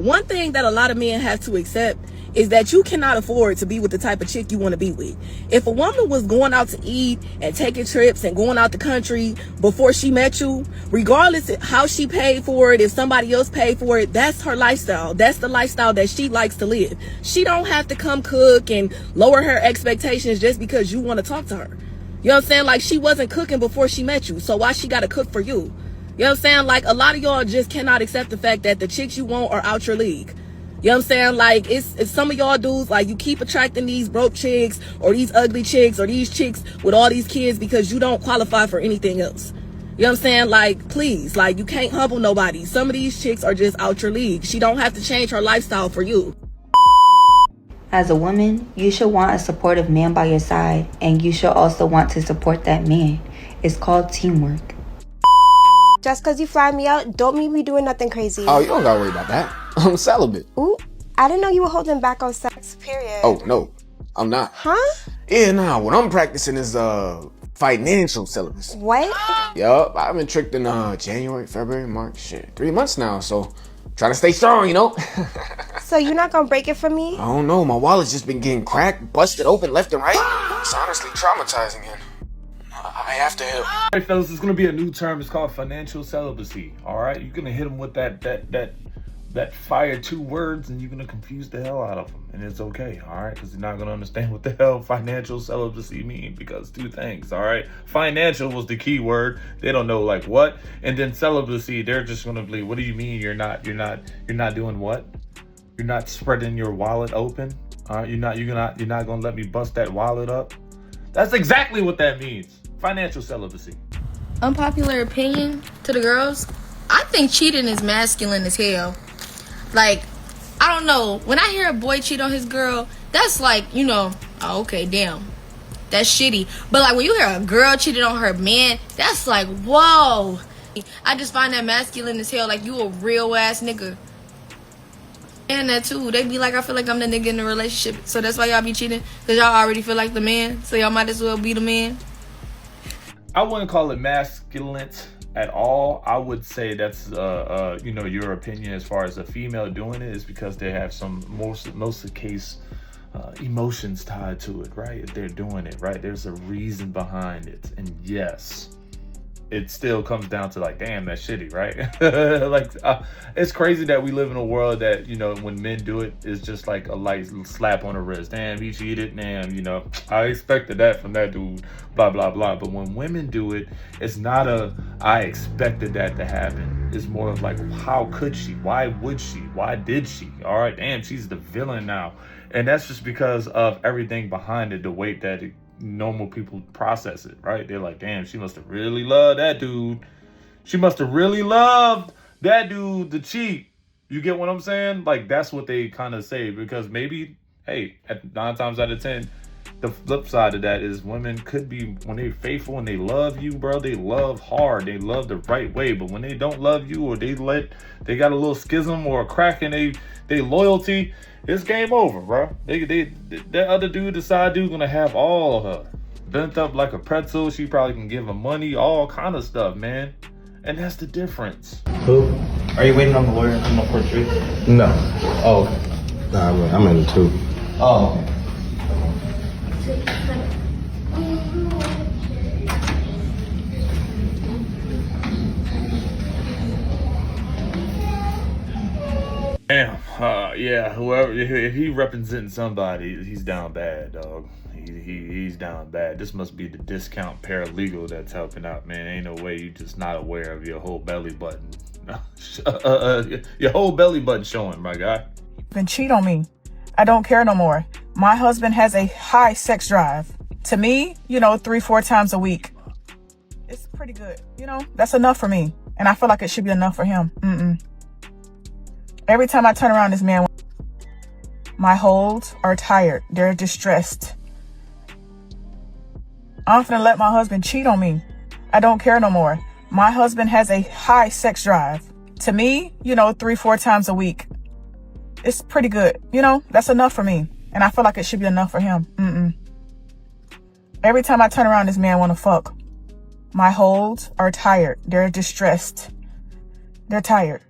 One thing that a lot of men have to accept is that you cannot afford to be with the type of chick you want to be with. If a woman was going out to eat and taking trips and going out the country before she met you, regardless of how she paid for it, if somebody else paid for it, that's her lifestyle. That's the lifestyle that she likes to live. She don't have to come cook and lower her expectations just because you want to talk to her. You know what I'm saying? Like, she wasn't cooking before she met you, so why she got to cook for you? You know what I'm saying? Like, a lot of y'all just cannot accept the fact that the chicks you want are out your league. You know what I'm saying? Like, it's some of y'all dudes, like, you keep attracting these broke chicks or these ugly chicks or these chicks with all these kids because you don't qualify for anything else. You know what I'm saying? Like, please, like, you can't humble nobody. Some of these chicks are just out your league. She don't have to change her lifestyle for you. As a woman, you should want a supportive man by your side, and you should also want to support that man. It's called teamwork. Just because you fly me out, don't mean we doing nothing crazy. Oh, you don't gotta worry about that. I'm celibate. Ooh, I didn't know you were holding back on sex, period. Oh, no, I'm not. Huh? Yeah, nah, what I'm practicing is financial celibacy. What? Yup, I've been tricked in January, February, March, shit, 3 months now, so trying to stay strong, you know? So you're not gonna break it for me? I don't know, my wallet's just been getting cracked, busted open left and right. It's honestly traumatizing, and I have to help. All right, fellas, it's gonna be a new term. It's called financial celibacy. All right, you're gonna hit them with that fire 2 words, and you're gonna confuse the hell out of them, and it's okay. All right, because they're not gonna understand what the hell financial celibacy mean, because 2 things. All right, financial was the key word. They don't know like what, and then celibacy, they're just gonna be, what do you mean you're not doing what? You're not spreading your wallet open. All right, you're not gonna let me bust that wallet up. That's exactly what that means. Financial celibacy. Unpopular opinion to the girls, I think cheating is masculine as hell. Like, I don't know, when I hear a boy cheat on his girl, that's like, you know, oh, okay, damn, that's shitty. But like, when you hear a girl cheated on her man, that's like, whoa. I just find that masculine as hell. Like, you a real ass nigga. And that too, they be like, I feel like I'm the nigga in the relationship, so that's why y'all be cheating, because y'all already feel like the man, so y'all might as well be the man. I wouldn't call it masculine at all. I would say that's you know, your opinion as far as a female doing it is because they have some most of the case emotions tied to it, right? If they're doing it, right? There's a reason behind it, and yes, it still comes down to like, damn, that's shitty, right? Like, it's crazy that we live in a world that, you know, when men do it, it's just like a light slap on the wrist. Damn, he cheated. Damn, you know, I expected that from that dude, blah, blah, blah. But when women do it, it's not I expected that to happen. It's more of like, how could she? Why would she? Why did she? All right, damn, she's the villain now. And that's just because of everything behind it, the weight that normal people process it, right? They're like, damn, she must have really loved that dude. She must have really loved that dude to cheat. You get what I'm saying? Like, that's what they kind of say, because maybe, hey, at 9 times out of 10, the flip side of that is women could be, when they're faithful and they love you, bro, they love hard, they love the right way. But when they don't love you, or they got a little schism or a crack in they loyalty, it's game over, bro. That other dude, the side dude, gonna have all of her bent up like a pretzel. She probably can give him money, all kind of stuff, man. And that's the difference. Who? Are you waiting on the lawyer to come up for a treat? No. Oh, okay. Nah, I'm in the 2. Oh, okay. Damn, yeah, whoever, if he representing somebody, he's down bad, dog. He's down bad. This must be the discount paralegal that's helping out, man. Ain't no way you just not aware of your whole belly button. Your whole belly button showing, my guy. Then cheat on me. I don't care no more. My husband has a high sex drive. To me, you know, 3-4 times a week. It's pretty good. You know, that's enough for me. And I feel like it should be enough for him. Every time I turn around, this man, my holds are tired. They're distressed. I'm finna let my husband cheat on me. I don't care no more. My husband has a high sex drive. To me, you know, 3-4 times a week. It's pretty good. You know, that's enough for me. And I feel like it should be enough for him. Every time I turn around, this man wanna fuck. My holds are tired. They're distressed. They're tired.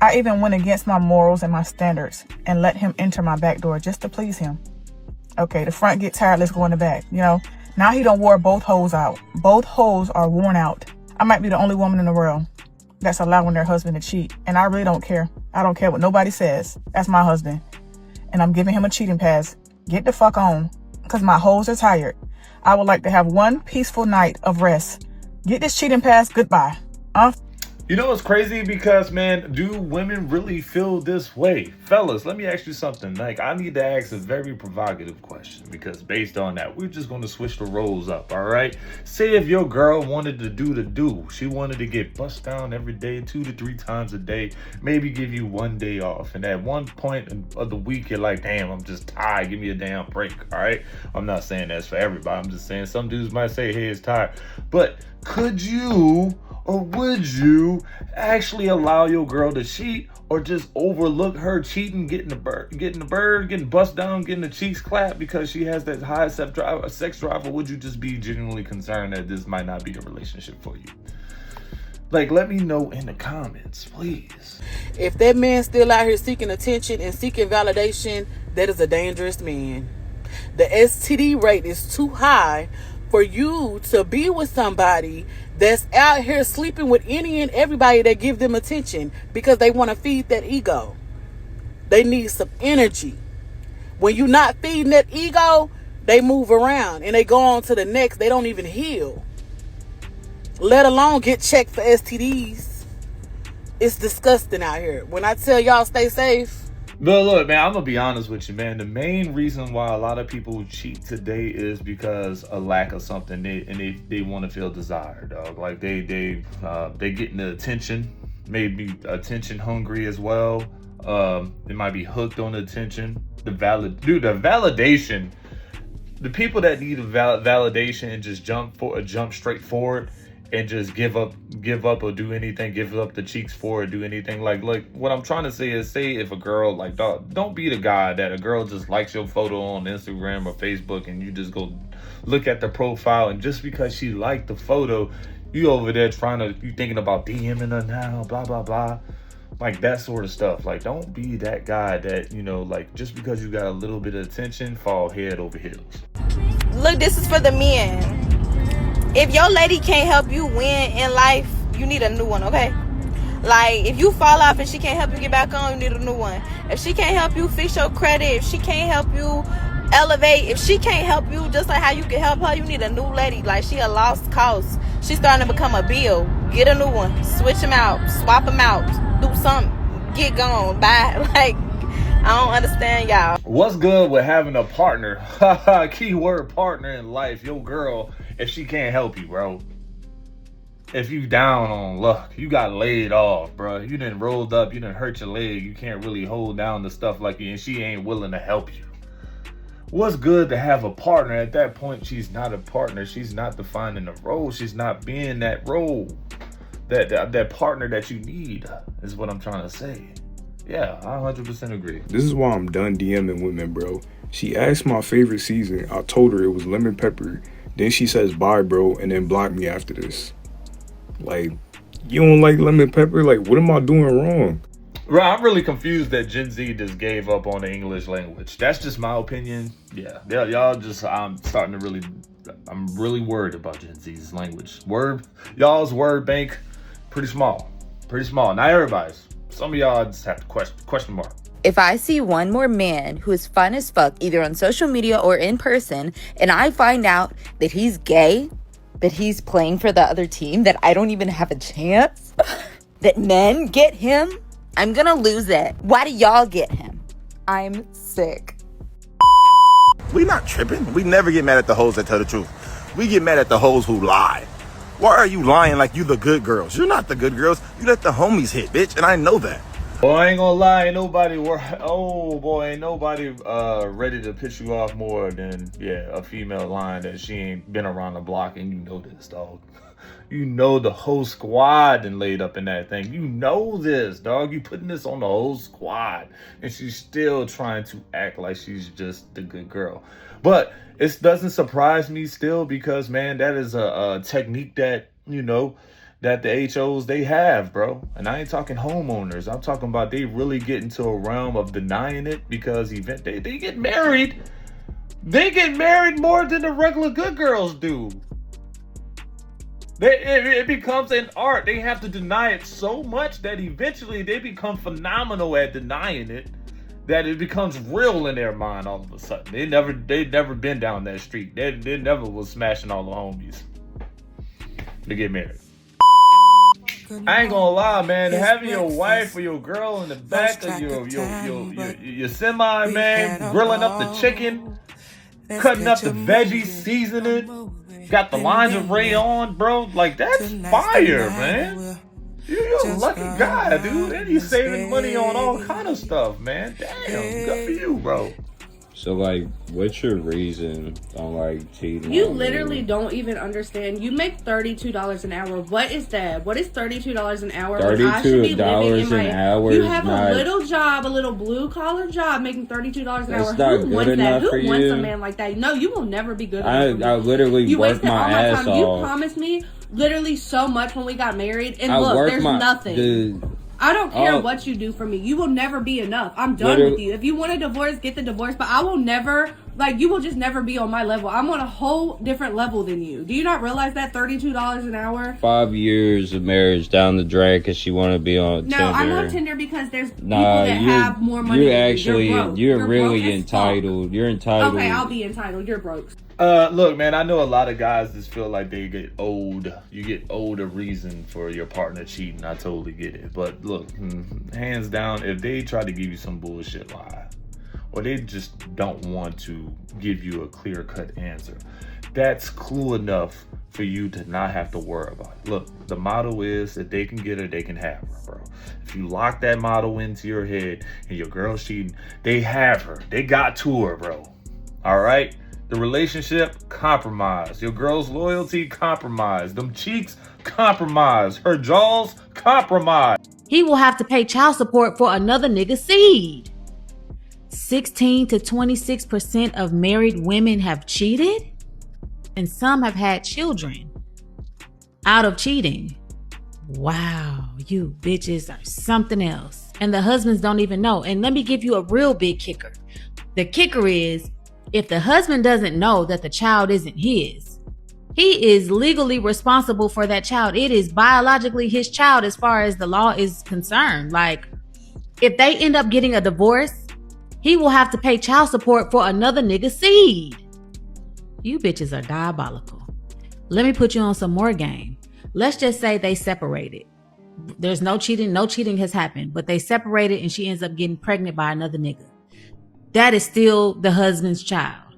I even went against my morals and my standards and let him enter my back door just to please him. Okay, the front get tired, let's go in the back. You know, now he done wore both hoes out. Both hoes are worn out. I might be the only woman in the world that's allowing their husband to cheat. And I really don't care. I don't care what nobody says. That's my husband. And I'm giving him a cheating pass. Get the fuck on. Because my hoes are tired. I would like to have one peaceful night of rest. Get this cheating pass, goodbye. You know what's crazy? Because, man, do women really feel this way? Fellas, let me ask you something. Like, I need to ask a very provocative question, because based on that, we're just going to switch the roles up, all right? Say if your girl wanted to do the do. She wanted to get bust down every day, 2 to 3 times a day, maybe give you 1 day off. And at one point of the week, you're like, damn, I'm just tired. Give me a damn break, all right? I'm not saying that's for everybody. I'm just saying some dudes might say, hey, it's tired. But could you... or would you actually allow your girl to cheat, or just overlook her cheating, getting bust down, getting the cheeks clapped because she has that high sex drive, or would you just be genuinely concerned that this might not be a relationship for you? Like, let me know in the comments, please. If that man's still out here seeking attention and seeking validation, that is a dangerous man. The STD rate is too high for you to be with somebody that's out here sleeping with any and everybody that give them attention because they want to feed that ego. They need some energy. When you're not feeding that ego, they move around and they go on to the next. They don't even heal, let alone get checked for STDs. It's disgusting out here. When I tell y'all stay safe. But look, man, I'm gonna be honest with you, man. The main reason why a lot of people cheat today is because a lack of something. They want to feel desired, dog. Like they getting the attention, maybe attention hungry as well. They might be hooked on attention. The validation. The people that need a validation and just jump straight forward and just give up or do anything, give up the cheeks for it, do anything. Like what I'm trying to say is, say if a girl, like, dog, don't be the guy that a girl just likes your photo on Instagram or Facebook and you just go look at the profile, and just because she liked the photo, you over there you thinking about DMing her now, blah blah blah, like that sort of stuff. Like, don't be that guy that, you know, like, just because you got a little bit of attention, fall head over heels. Look, this is for the men. If your lady can't help you win in life, you need a new one, okay? Like, if you fall off and she can't help you get back on, you need a new one. If she can't help you fix your credit, if she can't help you elevate, if she can't help you just like how you can help her, you need a new lady. Like, she a lost cause. She's starting to become a bill. Get a new one. Switch them out. Swap them out. Do something. Get gone. Bye. Like, I don't understand y'all. What's good with having a partner? Keyword partner in life. Your girl, if she can't help you, bro. If you down on luck, you got laid off, bro. You done rolled up, you done hurt your leg. You can't really hold down the stuff like you, and she ain't willing to help you. What's good to have a partner? At that point, she's not a partner. She's not defining the role. She's not being that role. That partner that you need is what I'm trying to say. Yeah, I 100% agree. This is why I'm done DMing women, bro. She asked my favorite season. I told her it was lemon pepper. Then she says bye, bro, and then blocked me after this. Like, you don't like lemon pepper? Like, what am I doing wrong? Right, I'm really confused that Gen Z just gave up on the English language. That's just my opinion. Yeah, y'all just, I'm really worried about Gen Z's language. Y'all's word bank, pretty small. Not everybody's. Some of y'all just have to question mark. If I see one more man who is fun as fuck, either on social media or in person, and I find out that he's gay, that he's playing for the other team, that I don't even have a chance, that men get him, I'm gonna lose it. Why do y'all get him? I'm sick. We not tripping. We never get mad at the hoes that tell the truth. We get mad at the hoes who lie. Why are you lying like you the good girls? You're not the good girls. You let the homies hit, bitch, and I know that. Boy, I ain't gonna lie, ain't nobody ready to piss you off more than, a female lying that she ain't been around the block, and you know this, dog. You know the whole squad and laid up in that thing. You know this, dog. You putting this on the whole squad, and she's still trying to act like she's just the good girl. But it doesn't surprise me still, because, man, that is a technique that, that the HOs they have, bro. And I ain't talking homeowners. I'm talking about they really get into a realm of denying it because they get married. They get married more than the regular good girls do. It becomes an art. They have to deny it so much that eventually they become phenomenal at denying it, that it becomes real in their mind all of a sudden. They never been down that street. They never was smashing all the homies to get married. I ain't gonna lie, man. Having your wife or your girl in the back of your semi, man, grilling up the chicken, cutting up the veggies, seasoning it, got the lingerie on, bro. Like, that's fire, man. You're a lucky guy, dude. And you saving money on all kind of stuff, man. Damn, good for you, bro. So, like, what's your reason on, like, cheating? You literally don't even understand. You make $32 an hour. What is that? What is $32 an hour? $32 an hour. You have not, a little job, a little blue collar job, making $32 an hour. Who wants that? Who wants you? a man like that? No, you will never be good. I literally worked my ass off. You promised me literally so much when we got married, and look, there's nothing. Dude, I don't care what you do for me. You will never be enough. I'm done with you. If you want a divorce, get the divorce. But I will never, you will just never be on my level. I'm on a whole different level than you. Do you not realize that $32 an hour? 5 years of marriage down the drain because she want to be on Tinder. No, I'm on Tinder because there's people that have more money than you. You're really entitled. You're entitled. Okay, I'll be entitled. You're broke. Look, man, I know a lot of guys just feel like they get owed. You get owed a reason for your partner cheating. I totally get it. But look, hands down, if they try to give you some bullshit lie, or they just don't want to give you a clear-cut answer, that's clue enough for you to not have to worry about it. Look, the motto is that they can get her, they can have her, bro. If you lock that motto into your head and your girl's cheating, they have her. They got to her, bro. All right? The relationship, compromised. Your girl's loyalty, compromised. Them cheeks, compromised. Her jaws, compromised. He will have to pay child support for another nigga's seed. 16 to 26% of married women have cheated, and some have had children out of cheating. Wow, you bitches are something else. And the husbands don't even know. And let me give you a real big kicker. The kicker is, if the husband doesn't know that the child isn't his, he is legally responsible for that child. It is biologically his child as far as the law is concerned. Like, if they end up getting a divorce, he will have to pay child support for another nigga's seed. You bitches are diabolical. Let me put you on some more game. Let's just say they separated. There's no cheating. No cheating has happened, but they separated and she ends up getting pregnant by another nigga. That is still the husband's child.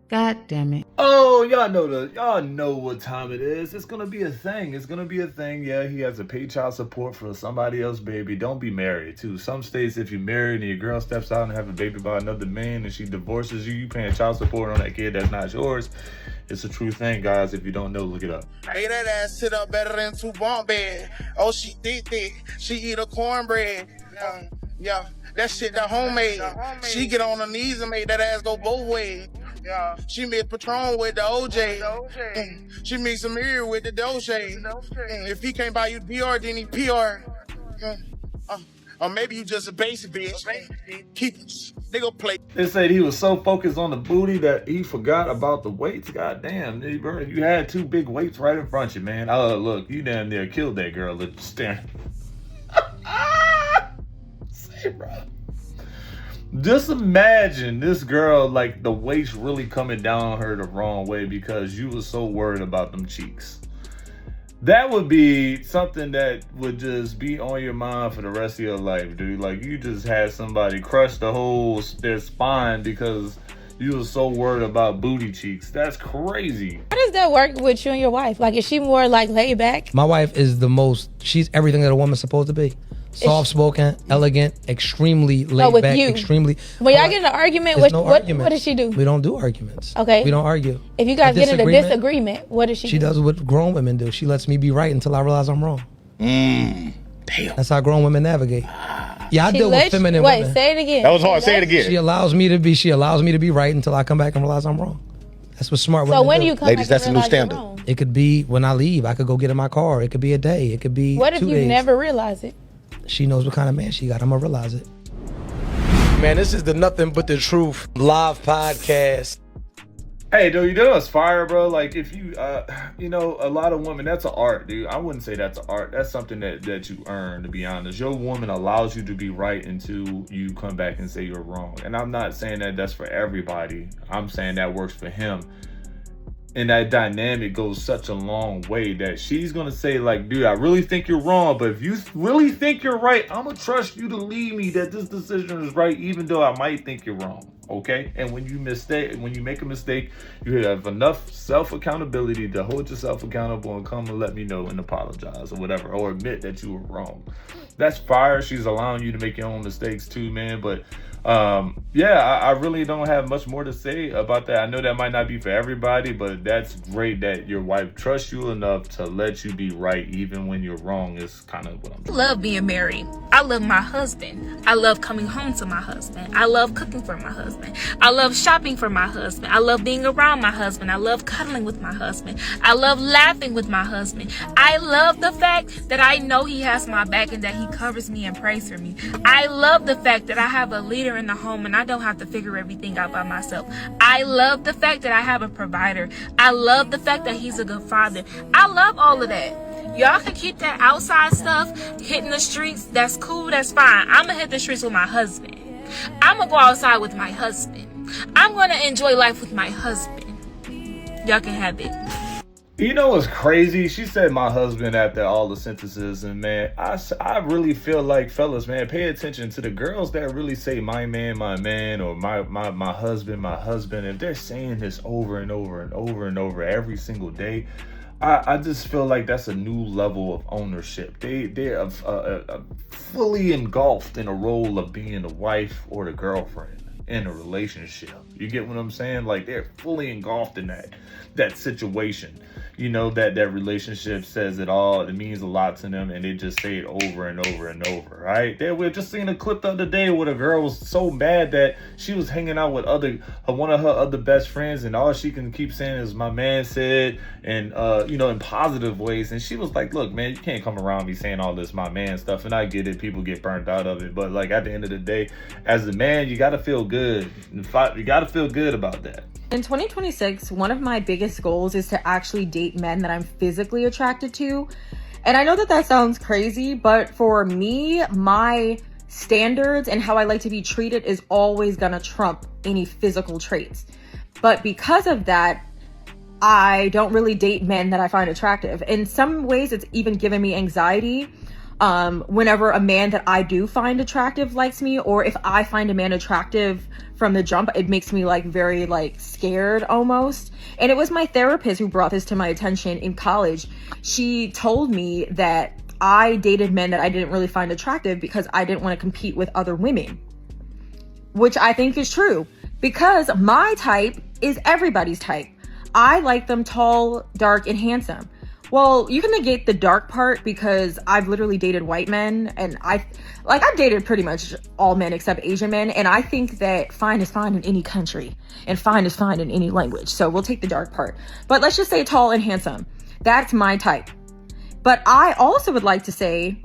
God damn it. Oh, y'all know what time it is. It's gonna be a thing. It's gonna be a thing. Yeah, he has to pay child support for somebody else, baby. Don't be married too. Some states, if you're married and your girl steps out and have a baby by another man and she divorces you, you paying child support on that kid that's not yours. It's a true thing, guys. If you don't know, look it up. Hey, that ass sit up better than two bunk bed. Oh, she thick. She eat a cornbread. Yeah. That shit, the homemade. She get on her knees and make that ass go both ways. Yeah. She mix Patron with the OJ. She mix Amir with the Dolce. If he can't buy you PR, then he PR. Or maybe you just a basic bitch. Keep it. They go play. They said he was so focused on the booty that he forgot about the weights. God damn, you had two big weights right in front of you, man. Look, you damn near killed that girl that staring. Say, bro. Just imagine this girl, like, the weights really coming down on her the wrong way because you was so worried about them cheeks. That would be something that would just be on your mind for the rest of your life, dude. Like, you just had somebody crush their spine because you were so worried about booty cheeks. That's crazy. How does that work with you and your wife? Like, is she more, like, laid back? My wife is she's everything that a woman's supposed to be. Soft-spoken, elegant, extremely laid back, extremely. When y'all get in an argument, what does she do? We don't do arguments. Okay. We don't argue. If you guys get in a disagreement, what does she do? She does what grown women do. She lets me be right until I realize I'm wrong. Damn. That's how grown women navigate. Yeah, I deal with feminine women. Wait, say it again. That was hard. Say it again. She allows me to be right until I come back and realize I'm wrong. That's what smart So women when do. do you come Ladies, back that's and a new realize you're standard. wrong? It could be when I leave. I could go get in my car. It could be a day. It could be What if 2 you days. never realize it? She knows what kind of man she got. I'm going to realize it. Man, this is the Nothing But the Truth live podcast. Hey, dude, you know what's fire, bro? Like, if you, you know, a lot of women, that's an art, dude. I wouldn't say that's an art. That's something that you earn, to be honest. Your woman allows you to be right until you come back and say you're wrong. And I'm not saying that that's for everybody. I'm saying that works for him. And that dynamic goes such a long way that she's going to say, like, dude, I really think you're wrong. But if you really think you're right, I'm going to trust you to lead me that this decision is right, even though I might think you're wrong. Okay? And when you make a mistake, you have enough self-accountability to hold yourself accountable and come and let me know and apologize or whatever, or admit that you were wrong. That's fire. She's allowing you to make your own mistakes too, man. But yeah, I really don't have much more to say about that. I know that might not be for everybody, but that's great that your wife trusts you enough to let you be right even when you're wrong is kind of what I'm I doing. love being married. I love my husband. I love coming home to my husband. I love cooking for my husband. I love shopping for my husband. I love being around my husband. I love cuddling with my husband. I love laughing with my husband. I love the fact that I know he has my back and that he covers me and prays for me. I love the fact that I have a leader in the home and I don't have to figure everything out by myself. I love the fact that I have a provider. I love the fact that he's a good father. I love all of that. Y'all can keep that outside stuff, hitting the streets. That's cool, that's fine. I'm gonna hit the streets with my husband. I'm gonna go outside with my husband. I'm gonna enjoy life with my husband. Y'all can have it. You know what's crazy? She said my husband after all the sentences, and man, I really feel like, fellas, man, pay attention to the girls that really say my man, or my husband. If they're saying this over and over and over and over every single day, I just feel like that's a new level of ownership. They're fully engulfed in a role of being the wife or the girlfriend in a relationship. You get what I'm saying? Like, they're fully engulfed in that situation. You know, that relationship says it all. It means a lot to them, and they just say it over and over and over, right? We're just seeing a clip the other day where the girl was so mad that she was hanging out with one of her other best friends, and all she can keep saying is my man said, and you know, in positive ways. And she was like, look, man, you can't come around me saying all this my man stuff. And I get it, people get burnt out of it, but like, at the end of the day, as a man, you gotta feel good. You gotta feel good about that. In 2026, one of my biggest goals is to actually date men that I'm physically attracted to. And I know that sounds crazy, but for me, my standards and how I like to be treated is always gonna trump any physical traits. But because of that, I don't really date men that I find attractive. In some ways, it's even given me anxiety whenever a man that I do find attractive likes me, or if I find a man attractive from the jump, it makes me like very like scared almost. And it was my therapist who brought this to my attention in college. She told me that I dated men that I didn't really find attractive because I didn't want to compete with other women, which I think is true, because my type is everybody's type. I like them tall, dark, and handsome. Well, you can negate the dark part because I've literally dated white men, and I've dated pretty much all men except Asian men, and I think that fine is fine in any country and fine is fine in any language. So we'll take the dark part. But let's just say tall and handsome. That's my type. But I also would like to say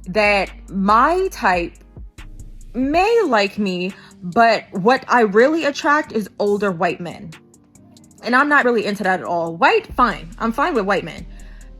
that my type may like me, but what I really attract is older white men. And I'm not really into that at all. White, fine. I'm fine with white men.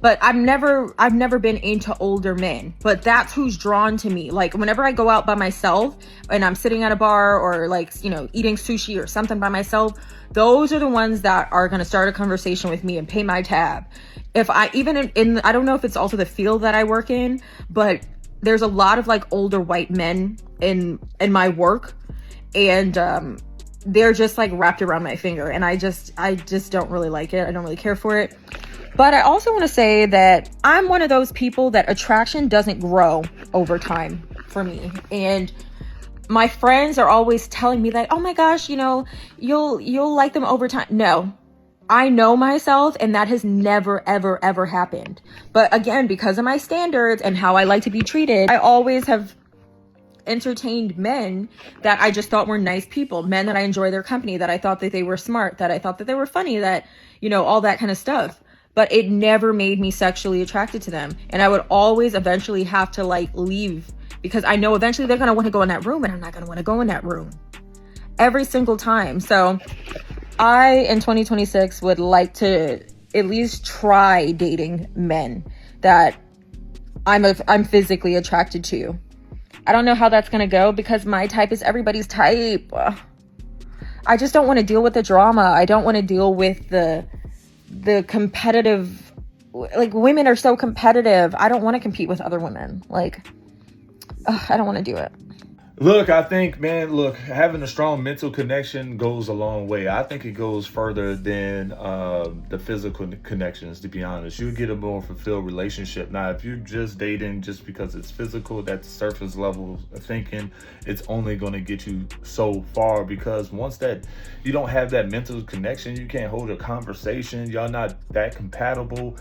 But I've never been into older men, but that's who's drawn to me. Like, whenever I go out by myself and I'm sitting at a bar or like, you know, eating sushi or something by myself, those are the ones that are going to start a conversation with me and pay my tab. If I I don't know if it's also the field that I work in, but there's a lot of like older white men in my work, and they're just like wrapped around my finger, and I just don't really like it. I don't really care for it. But I also want to say that I'm one of those people that attraction doesn't grow over time for me. And my friends are always telling me like, oh my gosh, you know, you'll like them over time. No, I know myself, and that has never, ever, ever happened. But again, because of my standards and how I like to be treated, I always have entertained men that I just thought were nice people, men that I enjoy their company, that I thought that they were smart, that I thought that they were funny, that, you know, all that kind of stuff. But it never made me sexually attracted to them. And I would always eventually have to like leave because I know eventually they're going to want to go in that room and I'm not going to want to go in that room every single time. So I, in 2026, would like to at least try dating men that I'm physically attracted to. I don't know how that's going to go because my type is everybody's type. I just don't want to deal with the drama. I don't want to deal with the competitive, like, women are so competitive. I don't want to compete with other women. Like, I don't want to do it. Look, I think, man, look, having a strong mental connection goes a long way. I think it goes further than the physical connections, to be honest. You get a more fulfilled relationship. Now, if you're just dating just because it's physical, that's surface level thinking, it's only going to get you so far, because once that you don't have that mental connection, you can't hold a conversation, y'all not that compatible,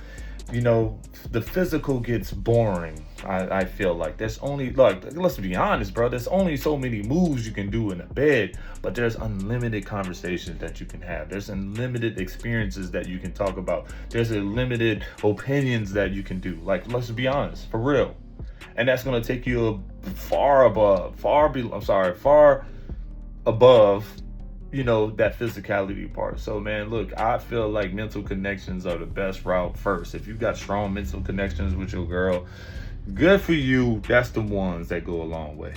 you know, the physical gets boring. I feel like there's only, like, let's be honest, bro, there's only so many moves you can do in a bed, but there's unlimited conversations that you can have. There's unlimited experiences that you can talk about. There's unlimited opinions that you can do. Like, let's be honest, for real. And that's going to take you far above, you know, that physicality part. So, man, look, I feel like mental connections are the best route first. If you've got strong mental connections with your girl, good for you. That's the ones that go a long way.